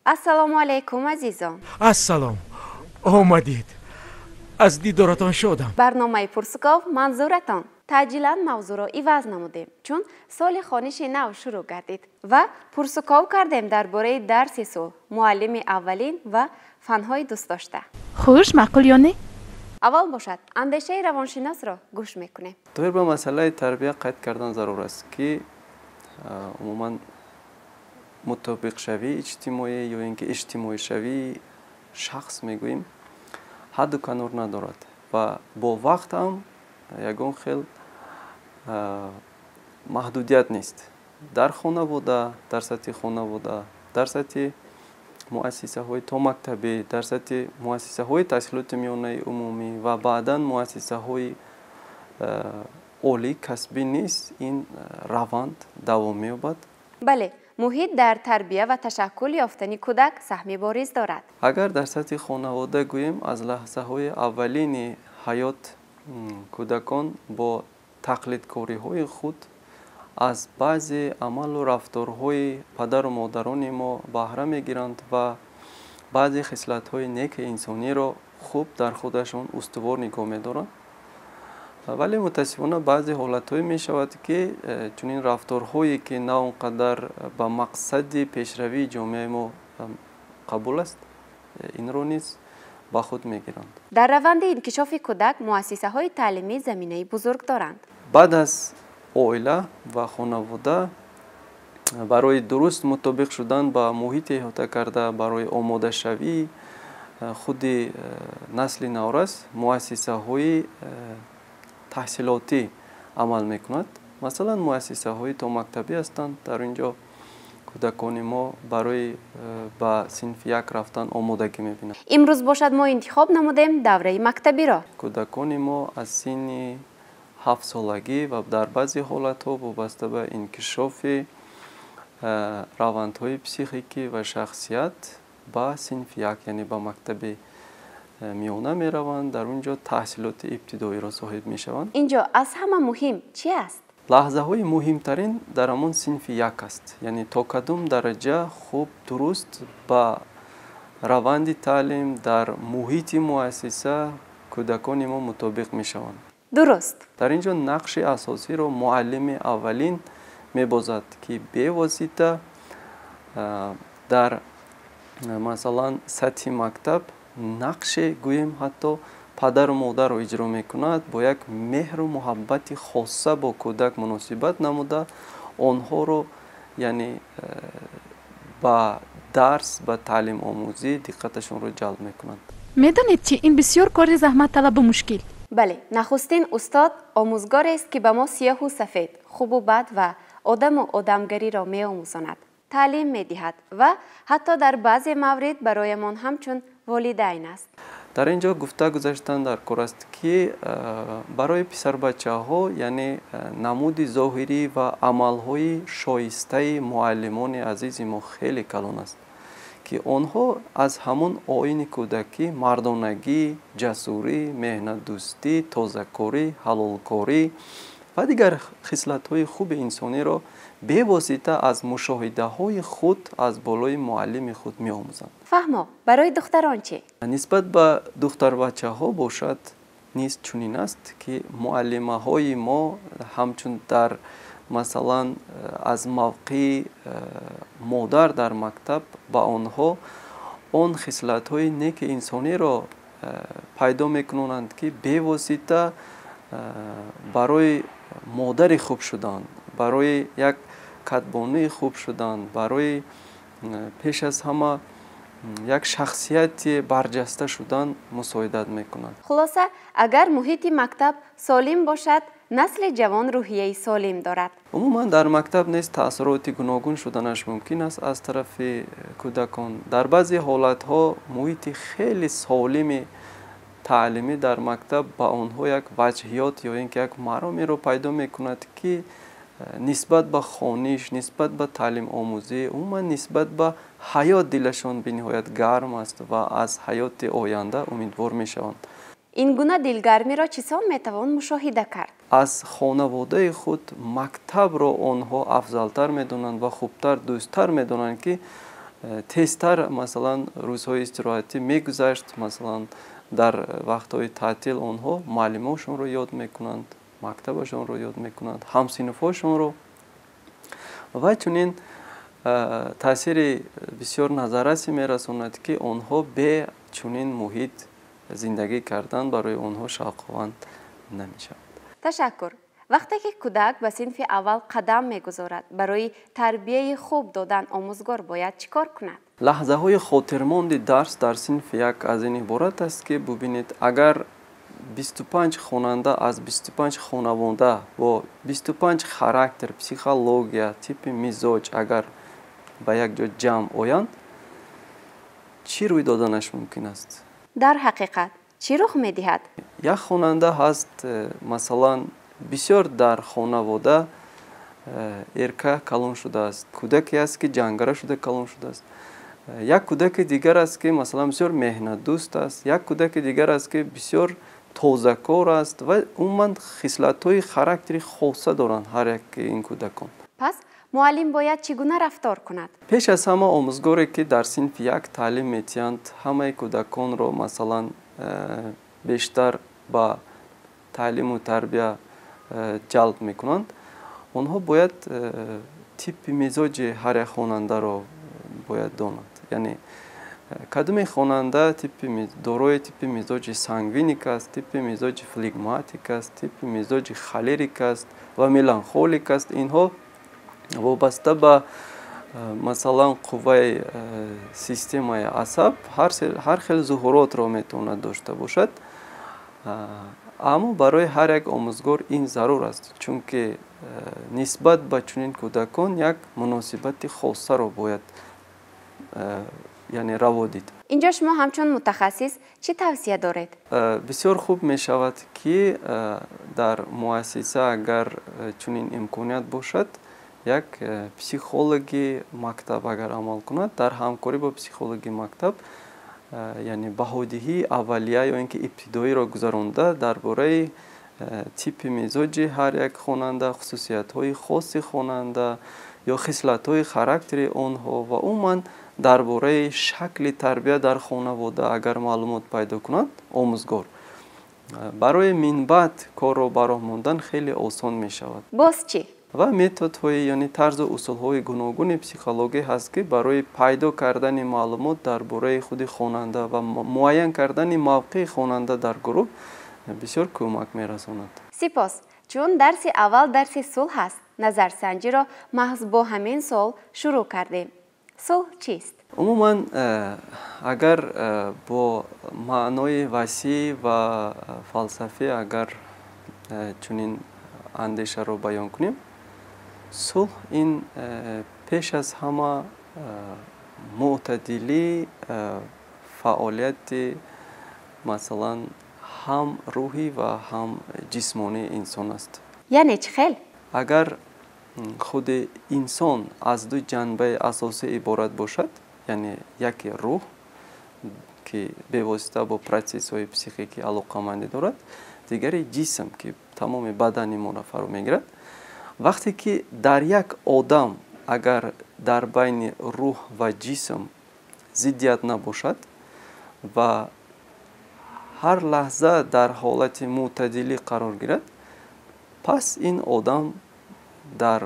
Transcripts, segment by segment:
ассалому алайкум азизон. ассалом, омадид. аз дидоратон шудам. барномаи пурсуков манзуратон. таъҷилан мавзӯъро иваз намудем, чун соли хониши нав шурӯъ гардид ва пурсуков кардем дар бораи дарси сулҳ, муаллими аввалин ва фанҳои дӯстдошта. хуш, маъқул ё не? аввал бошад, андешаи равоншиносро гӯш мекунем. доир ба масъалаи тарбия қайд кардан зарур аст ки умуман мутобиқшавии иҷтимоӣ ё ин ки иҷтимоишавии шахс мегӯем ҳадду канор надорад ва бо вақт ҳам ягон хел маҳдудият нест. дар хонавода, дар сатҳи хонавода, дар сатҳи муассисаҳои то мактабӣ, дар сатҳи муассисаҳои таҳсилоти миёнаи умумӣ ва баъдан муассисаҳои олӣ касбӣ низ ин раванд давом меёбад. бале, муҳит дар тарбия ва ташаккул ёфтани кӯдак саҳми бориз дорад. агар дар сатҳи хонавода гӯем аз лаҳзаҳои аввалини ҳаёт кӯдакон бо тақлидкориҳои худ аз баъзе амалу рафторҳои падару модарони мо баҳра мегиранд ва баъзе хислатҳои неки инсониро хуб дар худашон устувор нигоҳ медоранд. вале мутаассифона баъзе ҳолатҳое мешавад ки чунин рафторҳое ки на он қадар ба мақсади пешравии ҷомеаи мо қабул аст, инро низ ба худ мегиранд. дар раванди инкишофи кӯдак муассисаҳои таълимӣ заминаи бузург доранд. баъд аз оила ва хонавода барои дуруст мутобиқ шудан ба муҳити иҳота карда барои омодашавии худи насли наврас муассисаҳои таҳсилотӣ амал мекунад. масалан муассисаҳои то мактабӣ ҳастанд. дар ин ҷо кӯдакони мо барои ба синфи як рафтан омодагӣ мебинанд. имрӯз бошад мо интихоб намудем давраи мактабиро. кӯдакони мо аз синни 7 солагӣ ва дар баъзе ҳолатҳо вобаста ба инкишофи равандҳои психикӣ ва шахсият ба синфи як, яъне ба мактаби миёна мераванд. дар он ҷо таҳсилоти ибтидоиро соҳиб мешаванд. инҷо аз ҳама муҳим чӣ аст? лаҳзаҳои муҳимтарин дар ҳамон синфи як аст, яъне то кадом дараҷа хуб дуруст ба раванди таълим дар муҳити муассиса кӯдакони мо мутобиқ мешаванд. дуруст. дар ин ҷо нақши асосиро муаллими аввалин мебозад ки бевосита дар масалан сатҳи мактаб нақше гӯем ҳатто падару модарро иҷро мекунад, бо як меҳру муҳаббати хоса бо кӯдак муносибат намуда онҳоро яъне ба дарс ба таълимомӯзӣ диққаташонро ҷалб мекунад. медонед чӣ ин бисёр кори заҳматталабу мушкил. бале, нахустин устод омӯзгорест ки ба мо сиёҳу сафед, хубу бад ва одаму одамгариро меомӯзонад, таълим медиҳад ва ҳатто дар баъзе маврид бароямон ҳамчун волидайн аст. дар ин ҷо гуфта гузаштан дар кор аст ки барои писарбачаҳо яъне намуди зоҳирӣ ва амалҳои шоистаи муаллимони азизи мо хеле калон аст ки онҳо аз ҳамон оини кӯдакӣ мардонагӣ, ҷасурӣ, меҳнатдӯстӣ, тозакорӣ, ҳалолкорӣ ва дигар хислатҳои хуби инсониро бевосита аз мушоҳидаҳои худ аз болои муаллими худ меомӯзанд. фаҳмо, барои духтарон чӣ? нисбат ба духтарбачаҳо бошад низ чунин аст ки муаллимаҳои мо ҳамчун дар масалан аз мавқеи модар дар мактаб ба онҳо он хислатҳои неки инсониро пайдо мекунонанд ки бевосита барои модари хуб шудан, барои як катбонии хуб шудан, барои пеш аз ҳама як шахсияти барҷаста шудан мусоидат мекунад. хулоса, агар муҳити мактаб солим бошад, насли ҷавон рӯҳияи солим дорад. умуман дар мактаб нест таъссуроти гуногун шуданаш мумкин аст аз тарафи кӯдакон. дар баъзе ҳолатҳо муҳити хеле солими таълимӣ дар мактаб ба онҳо як ваҷҳиёт ё ин ки як маромеро пайдо мекунад ки нисбат ба хониш, нисбат ба таълимомӯзӣ, умуман нисбат ба ҳаёт дилашон бениҳоят гарм аст ва аз ҳаёти оянда умедвор мешаванд. ин гуна дилгармиро чӣ сон метавон мушоҳида кард? аз хонаводаи худ мактабро онҳо афзалтар медонанд ва хубтар, дӯсттар медонанд ки тезтар масалан рӯзҳои истироҳатӣ мегузашт. Масалан дар вақтҳои таътил онҳо муаллимошонро ёд мекунанд, мактабашонро ёд мекунанд, ҳамсинфҳошонро ва чунин таъсири бисёр назарраси мерасонад ки онҳо бе чунин муҳит зиндагӣ кардан барои онҳо шавқованд намешавад. ташаккур. вақте ки кӯдак ба синфи аввал қадам мегузорад, барои тарбияи хуб додан омӯзгор бояд чӣ кор кунад? лаҳзаҳои хотирмонди дарс дар синфи як аз ин иборат аст ки бубинед, агар 25 хонанда аз 25 хонавонда бо 25 характер, психология, типи мизоҷ агар ба як ҷо ҷамъ оянд, чӣ рӯй доданаш мумкин аст? дар ҳақиқат чӣ рух медиҳад? як хонанда ҳаст, масалан бисёр дар хонавода эрка калон шудааст, кӯдаке аст ки ҷангара шуда калон шудааст, як кӯдаки дигар аст ки масалан бисёр меҳнатдӯст аст, як кӯдаки дигар аст ки бисёр тозакор аст ва умуман хислатҳои характери хоса доранд ҳар яки ин кӯдакон. пас муаллим бояд чӣ гуна рафтор кунад? пеш аз ҳама омӯзгоре ки дар синфи як таълим метиҳанд, ҳамаи кӯдаконро масалан бештар ба таълиму тарбия ҷалб мекунанд, онҳо бояд типи мизоҷи ҳар як хонандаро бояд донанд. Яъне кадуме хонанда дорои типи мизоҷи сангвиник аст, типи мизоҷи флегматик аст, типи мизоҷи холерик аст ва меланхолик аст. Инҳо вобаста ба масалан қувваи системаи асаб ҳар хел зуҳуротро метавонад дошта бошад. аммо барои ҳар як омӯзгор ин зарур аст, чунки нисбат ба чунин кӯдакон як муносибати хосаро бояд яъне раво дид. инҷо шумо ҳамчун мутахассис чӣ тавсия доред? бисёр хуб мешавад ки дар муассиса агар чунин имконият бошад, як психологи мактаб агар амал кунад, дар ҳамкорӣ бо психологи мактаб яъне баҳодиҳии аввалия ё ин ки ибтидоиро гузаронда дар бораи типи мизоҷи ҳар як хонанда, хусусиятҳои хоси хонанда ё хислатҳои характери онҳо ва умуман дар бораи шакли тарбия дар хонавода агар маълумот пайдо кунад омӯзгор, барои минбаъд корро бароҳ мондан хеле осон мешавад. боз чӣ? ва методҳои яъне тарзу усулҳои гуногуни психологӣ ҳаст ки барои пайдо кардани маълумот дар бораи худи хонанда ва муайян кардани мавқеи хонанда дар гурӯҳ бисёр кӯмак мерасонад. сипос. чун дарси аввал дарси сулҳ аст, назарсанҷиро маҳз бо ҳамин суол шурӯъ кардем. сулҳ чист? умуман агар бо маънои васеъ ва фалсафӣ агар чунин андешаро баён кунем, сулҳ ин пеш аз ҳама мӯътадилӣ, фаъолияти масалан ҳам рӯҳӣ ва ҳам ҷисмонии инсон аст. яъне чӣ хел? агар худи инсон аз ду ҷанбаи асосӣ иборат бошад, яъне яке рӯҳ ки бевосита бо протессҳои психикӣ алоқамандӣ дорад, дигари ҷисм ки тамоми бадани моро фаро мегирад. вақте ки дар як одам агар дар байни рӯҳ ва ҷисм зиддият набошад ва ҳар лаҳза дар ҳолати мӯътадилӣ қарор гирад, пас ин одам дар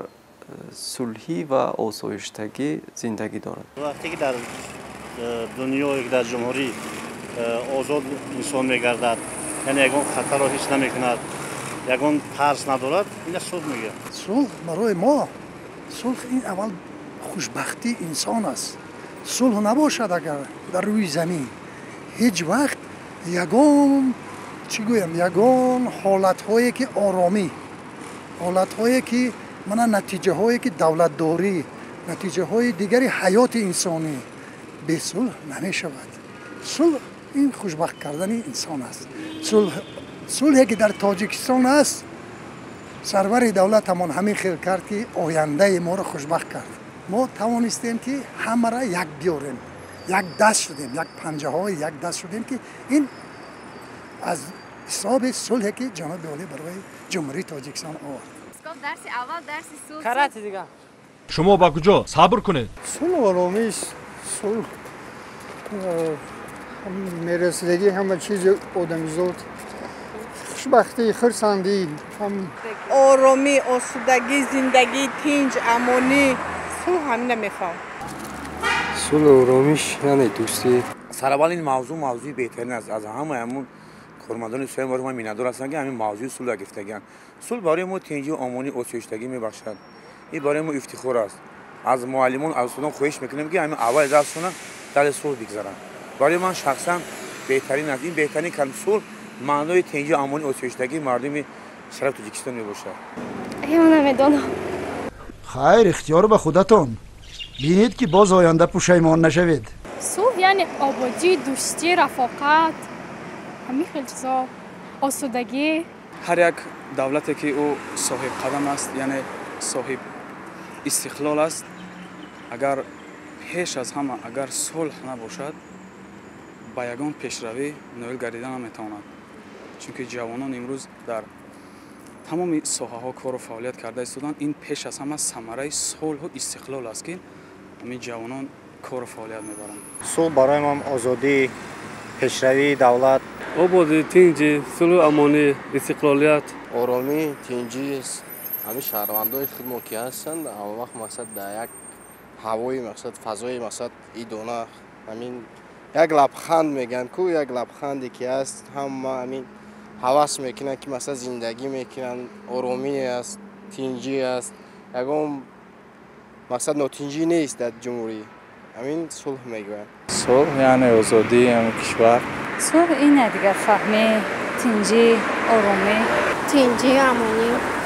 сулҳӣ ва осоиштагӣ зиндагӣ дорад. вақте ки дар дунё дар ҷумҳурӣ озод инсон мегардад, яъне ягон хатарро ҳеҷ намекунад, ягон тарс надорад, ина сулҳ мегӯяд. сулҳ барои мо, сулҳ ин аввал хушбахтии инсон аст. сулҳ набошад агар дар рӯи замин, ҳеҷ вақт ягон чӣ гӯям, ягон ҳолатҳое ки оромӣ, ҳолатҳое ки мана натиҷаҳое ки давлатдорӣ, натиҷаҳои дигари ҳаёти инсонӣ бесулҳ намешавад. сулҳ ин хушбахт кардани инсон аст. сулҳе ки дар тоҷикистон аст, сарвари давлатамон ҳамин хел кард ки ояндаи моро хушбахт кард. мо тавонистем ки ҳамаро як биёрем, як даст шудем, як панҷаҳои як даст шудем ки ин аз ҳисоби сулҳе ки ҷаноби олӣ барои ҷумҳурии тоҷикистон овард. дарси аввал дарси сулҳ. шумо ба куҷо? сабр кунед. сулҳ оромиш صلح میرسیدگی همه چیز آدمیزاد خوشبختی خرسندی هم آرامی آسودگی زندگی تنج امانی صلح همین میخوام صلح و آرامیش یعنی دوستی سرابال این موضوع بهترین است از همون کارمندان اسرائیل ما میندور هستند که همین موضوع صلح گرفتگان صلح برای ما تنجی و امانی آسایشتگی میبخشد این برای ما افتخار است از معلمان از استادان خواهش میکنیم که همین اول درسونه در صلح بگذارن برای من شخصا بهترین است این بهترین کلمه صلح معنای تنجی و امانی آسایشتگی مردم شرق تاجیکستان میباشد من نمیدونم خیر اختیار به خودتون بینید که باز آینده پشیمان نشوید صلح یعنی آبادی دوستی رفاقت همین خیلی چیزا آسودگی هر یک دولتی که او صاحب قدم است یعنی صاحب استقلال است اگر پیش از همه اگر صلح نباشد با یگان پیشروی نویل گردیدن نمیتواند چون که جوانان امروز در تمام ساحه‌ها کار و فعالیت کرده ایستادند این پیش از همه ثمره صلح و استقلال است که همین جوانان کار و فعالیت میبرند صلح برای ما آزادی پیشروی دولت آبادی تنجی صلح امانی استقلالیت آرامی تنجی است همین شهروندای خود که هستند اما وقت مقصد در یک هوای مقصد فضای مقصد ایدونه همین یک لبخند میگن کو یک لبخندی که است هم همین حواس میکنن که مثلا زندگی میکنن آرامی است تنجی است یکم مقصد نوتنجی نیست در جمهوری همین صلح میگن صلح یعنی آزادی هم کشور صلح اینه دیگه فهمی تنجی آرامی تنجی امانی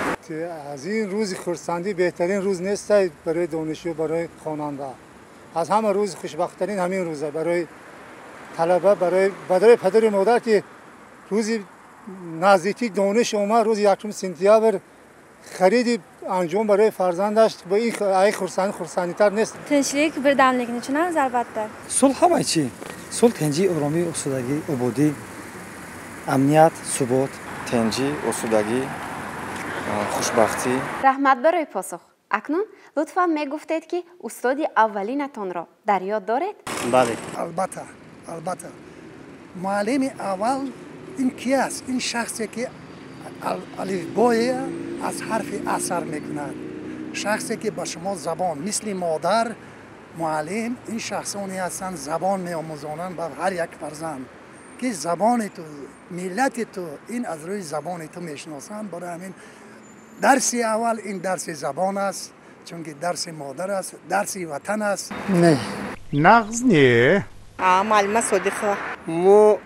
از این روز خرسندی بهترین روز نیست برای دانشجو برای خواننده از همه روز خوشبختترین همین روزه برای طلبه برای پدر و مادر که روزی نزدیکی دانش اومد روز یکم سپتامبر خرید انجام برای فرزندش با این خرسندی تر نیست تنشlik birdamlikni tushunamiz albatta صلح همه چی صلح تنجی آرامی آسودگی آبادی امنیت ثبات تنجی آسودگی خوشبختی رحمت برای پاسخ اکنون لطفاً میگفتید که استادی اولینتان را در یاد دارید؟ بله البته معلم اول این کی است این شخصی که الفبای از حرف اثر میکند شخصی که به شما زبان مثل مادر معلم این شخصانی هستند زبان میآموزانند به هر یک فرزند که زبان تو ملت تو این از روی زبان تو میشناسند برای همین درس اول این درس زبان است چون که درس مادر است درس وطن است نه نغز نه معلمه صادقه ما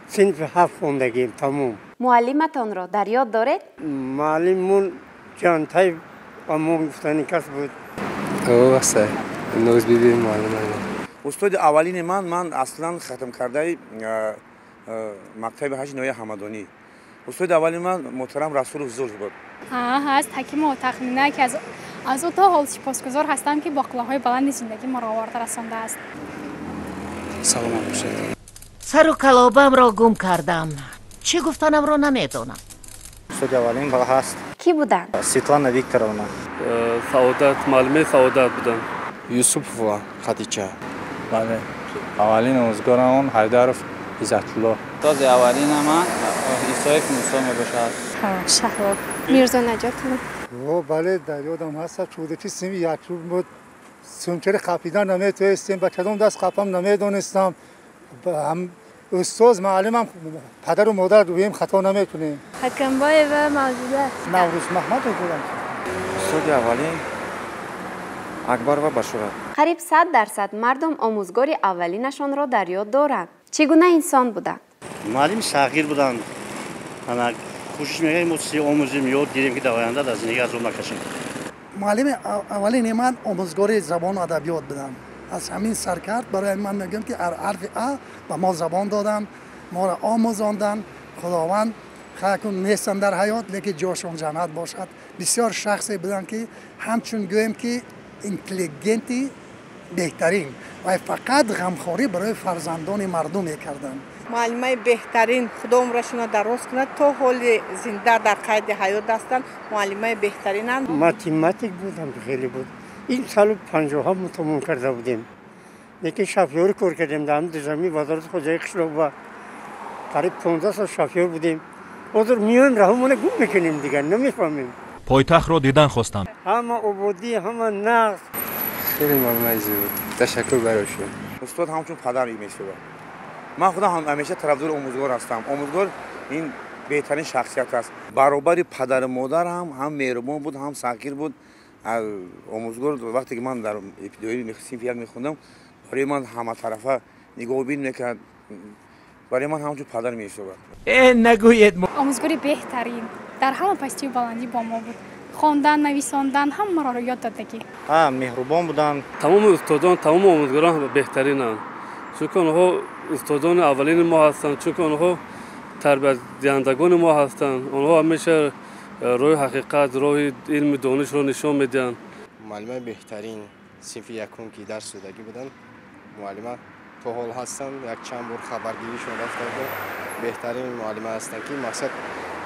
صنف 7 خوندگیم تموم معلمتان را در یاد دارید؟ معلممون جانتای ما گفتنی کس بود واسه نوز بیبی معلم استاد اولین من اصلا ختم کرده مکتب حج نوی حمدانی استاد اولین من محترم رسول زلف بود هست حکیم و تخمینه که از او تا حال سپاسگزار هستم که با کلاه‌های بلند زندگی ما را آورده رسانده است سلامت باشید سر و کلابم را گم کردم چه گفتنم را نمیدانم استاد اولین با هست کی بودن؟ سیتلانا ویکتورونا سعادت معلمه سعادت بودن یوسف و خدیجه بله اولین آموزگارم حیدرف عزت الله استاد اولین من ایسایف موسی میباشد شهراب میرزا نجات بله در یادم هست چودتی سیمی یک روز بود سمکر خپیدن نمیتونستیم با کدام دست خپم نمیدونستم هم استاد معلمم پدر و مادر رویم خطا نمیکنیم حکمبای و موجوده نوروز محمد رو بودم استاد اولین اکبر و بشارت قریب 100% مردم آموزگار اولینشان را در یاد دارند چگونه انسان بودند؟ معلم صغیر بودند انا کوشش می‌کردیم موسیقی آموزیم یاد گیریم که در آینده در زندگی از اون نکشیم معلم اولین من آموزگار زبان و ادبیات بودم از همین سر کرد برای من میگم که حرف ا به ما زبان دادن ما را آموزاندن خداوند خاکون نیستن در حیات لیکن جاشون جنت باشد بسیار شخصی بودن که همچون گویم که اینتلیجنتی بهترین و فقط غمخواری برای فرزندان مردم میکردن معلمای بهترین خدا عمرشون دراز کنه تا حال زنده در قید حیات هستند معلمای بهترینند ماتماتیک بودم خیلی بود این سال 50 هم تموم کرده بودیم یکی شافیور کار کردیم در نظامی وزارت خزای قشلاق و قریب 15 سال شافیور بودیم. اونجا میایم راهمون گم میکنیم دیگه نمیفهمیم. پایتخت را دیدن خواستم. همه آبادی همه نقص. خیلی ممنون زود. تشکر برای شما. استاد همچون پدری میشه. من خودم همیشه طرفدار آموزگار هستم. آموزگار این بهترین شخصیت است. برابر پدر مادر هم مهربان بود، هم سخیر بود. آموزگار وقتی که من در ابتدایی صنف یک میخوندم، برای من همه طرفه نگاه بین میکرد. برای من همچون پدر میشه. نگوید آموزگاری بهترین در همه پستی و بلندی با ما بود. خواندن، نویساندن هم را یاد دادگی. مهربان بودن. تمام استادان، تمام آموزگاران بهترینند. چون آنها استادان اولین ما هستند، چون آنها تربیت دهندگان ما هستند. آنها همیشه راه حقیقت، راه علم دانش را نشان میدن. معلم بهترین صنف یکم که درس دادگی بودن. معلم تو حال هستن، یک چند بار خبرگیریشون رفته بود. بهترین معلم هستن که مقصد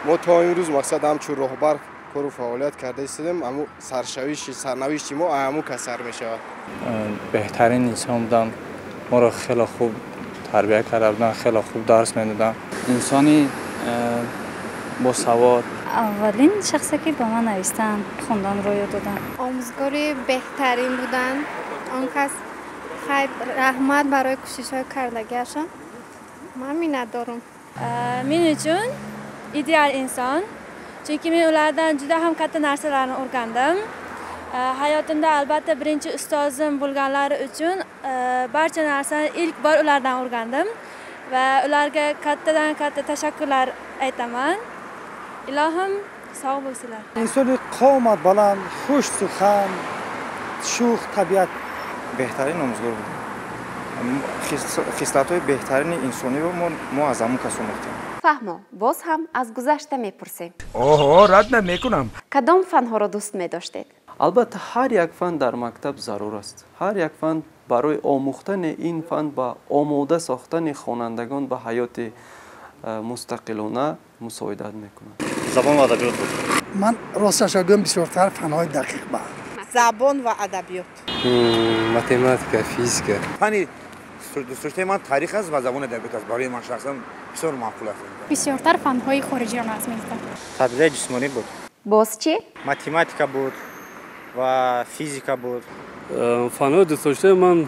ما تا امروز مقصد همچون راهبر کار و فعالیت کرده ایستادیم، اما سرنوشت ما همو کسر میشه. بهترین انسان بودن، ما را خیلی خوب تربیت کرده بودن، خیلی خوب درس میدادن. انسانی با سواد. اولین شخصی که با من نوشتن خوندن رو یاد دادن. آموزگاری بهترین بودن. آن کس خیلی رحمت برای کوشش‌های کردگیشان. من minnətdaram. Men uchun ideal inson. Chunki men ulardan juda ham katta narsalarni o'rgandim. Hayotimda albatta birinchi ustozim bo'lganlari uchun barcha narsani ilk bor ulardan o'rgandim va ularga kattadan katta tashakkurlar aytaman. Ilohim sog' bo'lsinlar. انسان قامت بلند، خوش سخن، شوخ طبیعت. بهترین آموزگار بود. خصلت‌های بهترین انسانی رو ما از همون کسا می‌گیریم. فهمو باز هم از گذشته میپرسیم. رد نمیکنم. کدام فنها را دوست می‌داشتید؟ البته هر یک فن در مکتب ضرور است. هر یک فن برای آموختن این فن با آماده ساختن خوانندگان به حیات مستقلانه مساعدت میکنند. زبان و ادبیات بود. من راستش بگم بسیارتر فن‌های دقیق با. زبان و ادبیات. متماتیکا، فیزیکا. فنی دوست من تاریخ است و زبان ادبیات است. برای من شخصا بسیار معقول است. بسیارتر فن‌های خارجی را نظم می‌دادم. تربیت جسمانی بود. باز چی؟ متماتیکا بود و فیزیکا بود. فن‌های دوست داشته من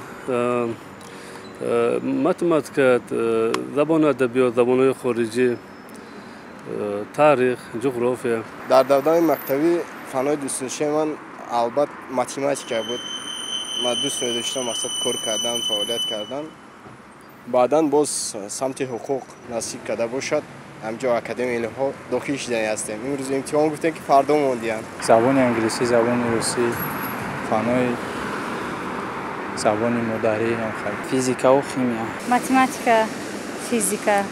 متماتیکا، زبان ادبیات، زبان‌های خارجی، تاریخ، جغرافیا. در دوره مکتبی فن‌های دوست داشته من البته متماتیکا بود. من دوست داشتم مثلا کار کردن، فعالیت کردن. بعداً باز سمت حقوق نصیب کرده باشد. همجا اکادمی علم‌ها داخل شدن هستیم. امروز امتحان گفتن که فردا موندیم. زبان انگلیسی، زبان روسی، فن‌های زبان مادری هم خیلی. فیزیکا و شیمیا. متماتیکا، فیزیکا،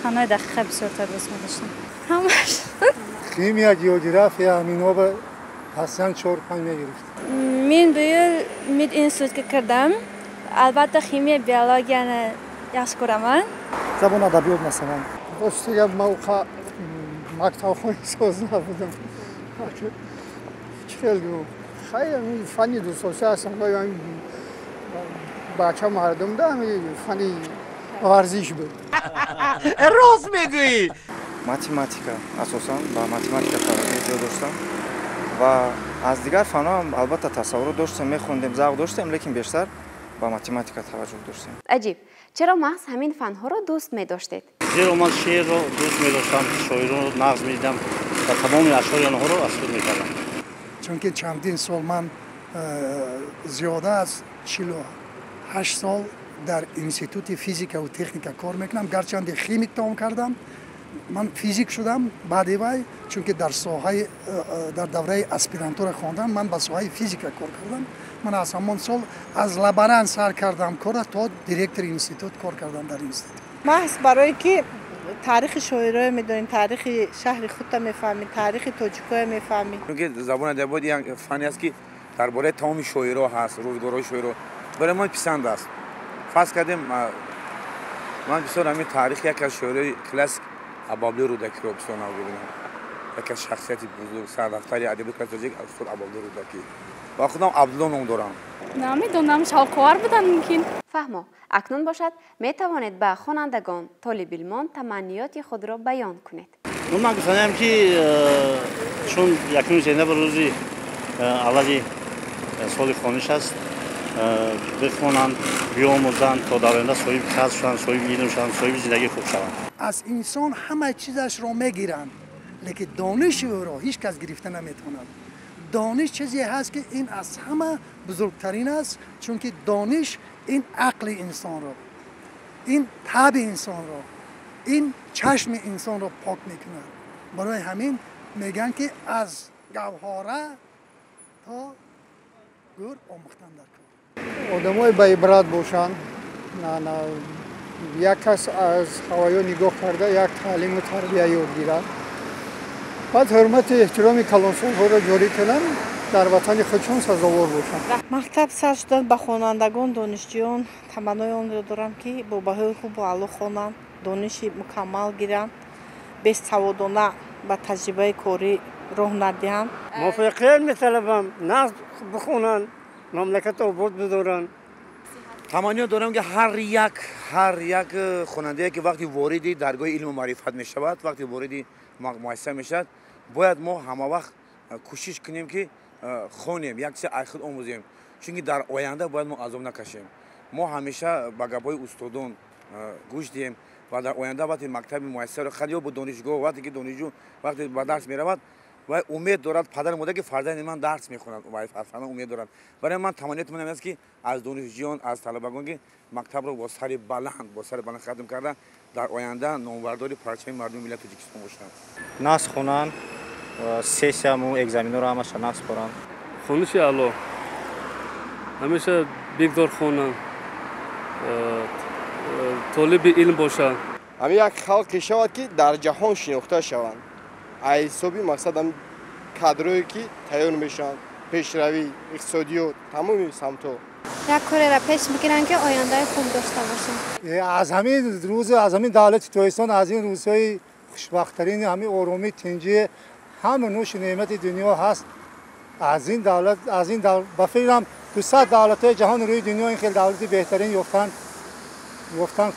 فن‌های دقیق بسیارتر دوست داشتم. همش. شیمیا، جیوگرافیا، همینا به حسن 4-5 میگرفت. Men bu yil Mid institutga kirdim. Albatta ximiya, biologiyani yaxshi ko'raman. زبان ادبیات مثلا. باشه دیگه موقع مکتب خونی ساز نبودم. خیلی فنی دوست داشته هستم. بچه مردم دارم فنی ورزش بود. راست میگویی. متماتیکا اساساً با متماتیکا توجه داشتم و از دیگر فن‌ها هم البته تصور داشتم، می‌خوندیم، ذوق داشتیم، لیکن بیشتر با متماتیکا توجه داشتیم. عجیب. چرا محض همین فنها را دوست می‌داشتید؟ زیرا من شعر را دوست می‌داشتم، شاعران را نظم می‌دیدم و تمام اشعار آنها را اسکود می‌کردم. چون که چندین سال من زیاده از 48 سال در انستیتوت فیزیک و تکنیک کار میکنم. گرچند خیمیک تمام کردم، من فیزیک شدم بعد وای، چون که در دوره اسپیرانتور خواندم من با ساحه فیزیک کار کردم. من از همان سال از لبنان سر کردم کار تا دیرکتور انستیتوت کار کردم در انستیتوت. محض برای که تاریخ شاعرای میدونین، تاریخ شهر خودت میفهمید، تاریخ تاجیکای میفهمید. چون که زبان ادبیات یک فنی است که درباره تمام شاعرها هست، روزگارهای شاعرها برای من پسند است. فرض کردیم من بسیار همین تاریخ یک از شاعرای کلاسیک ابابلی رودکی رو بسیار نمی‌دونم. یک از شخصیت بزرگ سردفتری ادبیات کلاسیک استاد ابابلی رودکی. با خودم عبدالله نام دارم. نمیدونم شاکوار بودن ممکن. فهمو اکنون باشد می توانید به خوانندگان طالب علمان تمنیات خود را بیان کنید. من گفتم که چون یکم زنده بر روزی اولی سال خانش است بخونند بیاموزند تا در آینده صاحب کسب شوند، صاحب علم شوند، صاحب زندگی خوب شوند. از انسان همه چیزش را میگیرند، لیکن دانش او را هیچ کس گرفته نمیتواند. دانش چیزی هست که این از همه بزرگترین است، چون که دانش این عقل انسان را، این طبع انسان را، این چشم انسان را پاک میکند. برای همین میگن که از گوهره تا گور آموختن در کار. آدمای با عبرت باشند، یک کس از هوایی نگاه کرده یک تعلیم و تربیه یاد گیرد. بعد حرمت احترام کلانسال‌ها را جاری کنند، در وطن خودشان سزاوار باشند. مکتب سر شدن به خوانندگان دانشجویان تمنای آن را دارم که با بهای خوب و عالی خوانند، دانش مکمل گیرند، بی‌سوادانه به تجربه کاری راه ندهند. موفقیت می‌طلبم، نه بخونند، مملکت آباد بدارند. تمنی دارم که هر یک خواننده که وقتی وارد درگاه علم و معرفت می شود، وقتی وارد مؤسسه می شود، باید ما همه وقت کوشش کنیم که خوانیم، یک چیز خود آموزیم، چون که در آینده باید ما عذاب نکشیم. ما همیشه به گپ‌های استادان گوش دهیم و در آینده وقتی مکتب مؤسسه رو خیلی با دانشگاه وقتی که دانشجو وقتی به درس می رود و امید دارد پدر مادر که فرزند من درس میخواند و فرزند امید دارد. برای من تمنیت من است که از دانشجویان از طلبگان که مکتب رو با سر بلند ختم کرده در آینده نامبردار پرچم مردم ملت تاجیکستان باشند. ناس خونن و سسیام و اگزامینو رو همش ناس برن. خونش اعلی. همیشه بیگدار خونن. طالب علم باشند. همین یک خلقی شود که در جهان شناخته شوند. ای حسابی مقصد هم کادرویی که تیار میشن، پیشروی، اقتصادی و تمامی سمت‌ها. یک کاری را پیش میگیرن که آینده خوب داشته باشن. از همین روز، از همین دولت تویستان، از این روزهای خوشبخت‌ترین، همین آرامی تنجی همه نوش نعمت دنیا هست. از این دولت بفیرم 200 دولت‌های جهان روی دنیا این خیلی دولت بهترین یافتن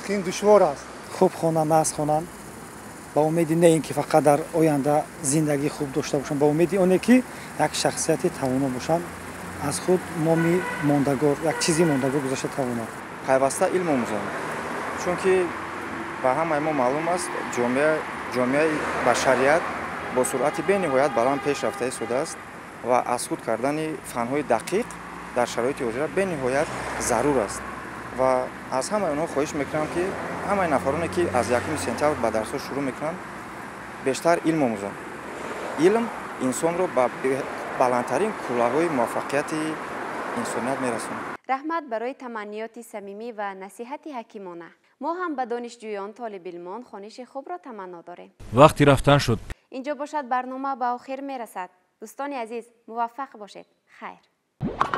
خیلی دشوار است. خوب خواننده است خوانند. با امید نه اینکه فقط در آینده زندگی خوب داشته باشند، با امید آنه که یک شخصیت توانا باشند، از خود نامی ماندگار، یک چیزی ماندگار گذاشته توانا. پیوسته علم آموزند، چون که به همه ما معلوم است جامعه بشریت با سرعت بین‌نهایت بلند پیش رفته شده است و از خود کردن فن‌های دقیق در شرایط حاضر بین‌نهایت ضرور است و از همه آنها خواهش میکنم که همه نفرانی که از 1 سپتامبر به درس شروع میکنن بیشتر علم آموزند. علم انسان رو به بلندترین کلاه‌های موفقیت انسانیت میرسونه. رحمت برای تمنیات صمیمی و نصیحت حکیمانه. ما هم به دانشجویان طالب علمان خوانش خوب را تمنا داریم. وقتی رفتن شد. اینجا باشد برنامه به آخر میرسد. دوستان عزیز موفق باشید. خیر.